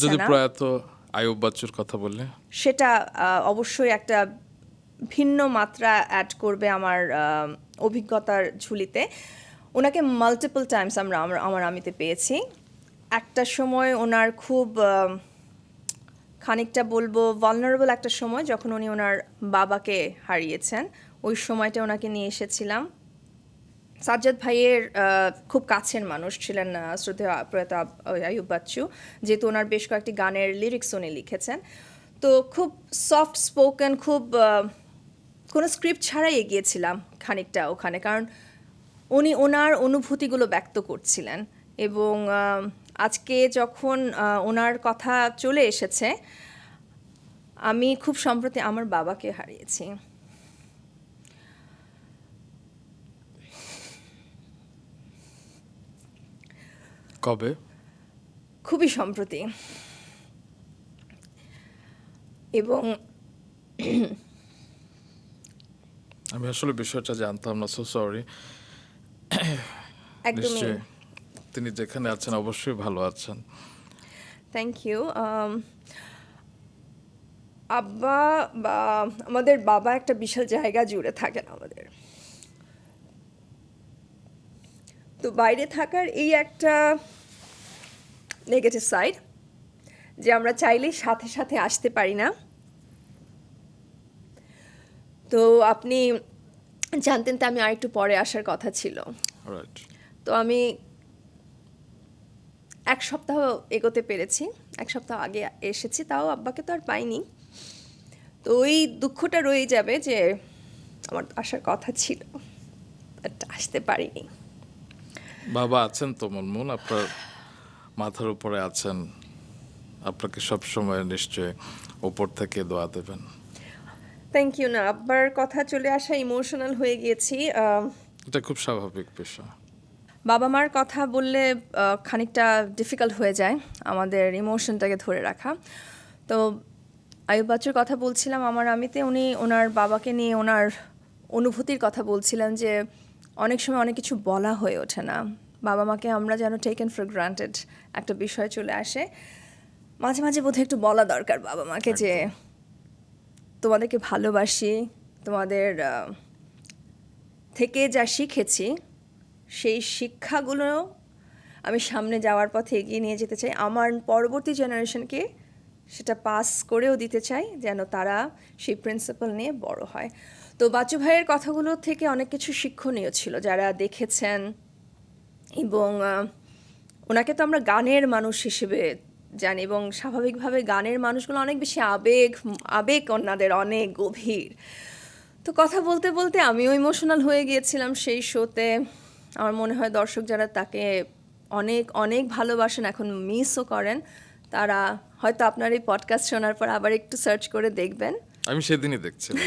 যদি প্রয়াত আইয়ুব বাচ্চুর কথা বললে সেটা অবশ্যই একটা ভিন্ন মাত্রা অ্যাড করবে আমার অভিজ্ঞতার ঝুলিতে। ওনাকে মাল্টিপল টাইমস আমার আমিতে পেয়েছি। একটা সময় ওনার খুব খানিকটা বলবো ভালনারেবল একটা সময়, যখন উনি ওনার বাবাকে হারিয়েছেন, ওই সময়টা ওনাকে নিয়ে এসেছিলাম। সাজ্জাদ ভাইয়ের খুব কাছের মানুষ ছিলেন শ্রদ্ধেয় প্রয়াত আইয়ুব বাচ্চু, যেহেতু ওনার বেশ কয়েকটি গানের লিরিক্স উনি লিখেছেন। তো খুব সফট স্পোকেন, খুব কোনো স্ক্রিপ্ট ছাড়াই এগিয়েছিলাম খানিকটা ওখানে, কারণ উনি ওনার অনুভূতিগুলো ব্যক্ত করছিলেন। এবং আজকে যখন ওনার কথা চলে এসেছে, আমি খুব সম্প্রতি আমার বাবাকে হারিয়েছি। কবে? খুবই সম্প্রতি। এবং আমি আসলে বিষয়টা জানতাম না, সো সরি। একদমই তিনি যেখানে আছেন অবশ্যই ভালো আছেন। Thank you. আব্বা বা আমাদের বাবা একটা বিশাল জায়গা জুড়ে থাকেন আমাদের। তো বাইরে থাকার এই একটা নেগেটিভ সাইড, যে আমরা চাইলেই সাথে সাথে আসতে পারি না। তো আপনি জানতেন তো আমি আরেকটু পরে আসার কথা ছিল। রাইট। তো আমি এক সপ্তাহ এগোতে পেরেছি, এক সপ্তাহ আগে এসেছি, তাও আব্বাকে তো আর পাইনি। তো ওই দুঃখটা রয়ে যাবে যে আমার আসার কথা ছিল, বাট আসতে পারিনি। বাবা আছেন তো মুনমুন, আপনার মাথার উপরে আছেন, আপনাকে সব সময় নিশ্চয়ই উপর থেকে দোয়া দেবেন। Thank you. না, আব্বার কথা চলে আসা ইমোশনাল হয়ে গিয়েছি। এটা খুব স্বাভাবিক বিষয়। বাবা মার কথা বললে খানিকটা ডিফিকাল্ট হয়ে যায় আমাদের ইমোশনটাকে ধরে রাখা। তো আইয়ুব বাচ্চুর কথা বলছিলাম আমার আমিতে, উনি ওনার বাবাকে নিয়ে ওনার অনুভূতির কথা বলছিলেন যে অনেক সময় অনেক কিছু বলা হয়ে ওঠে না, বাবা মাকে আমরা যেন টেকেন ফর গ্রান্টেড একটা বিষয় চলে আসে। মাঝে মাঝে বোধহয় একটু বলা দরকার বাবা মাকে যে তোমাদেরকে ভালোবাসি, তোমাদের থেকে যা শিখেছি সেই শিক্ষাগুলো আমি সামনে যাওয়ার পথে এগিয়ে নিয়ে যেতে চাই, আমার পরবর্তী জেনারেশনকে সেটা পাস করেও দিতে চাই, যেন তারা সেই প্রিন্সিপাল নিয়ে বড় হয়। তো বাচ্চু ভাইয়ের কথাগুলো থেকে অনেক কিছু শিক্ষণীয় ছিল যারা দেখেছেন। এবং ওনাকে তো আমরা গানের মানুষ হিসেবে জানি, এবং স্বাভাবিকভাবে গানের মানুষগুলো অনেক বেশি আবেগ ওনাদের অনেক গভীর। তো কথা বলতে বলতে আমিও ইমোশনাল হয়ে গিয়েছিলাম সেই শোতে। আমার মনে হয় দর্শক যারা তাকে অনেক অনেক ভালোবাসেন, এখন মিসও করেন, তারা হয়তো আপনার এই পডকাস্ট শোনার পর আবার একটু সার্চ করে দেখবেন। আমি সেদিনই দেখছিলাম।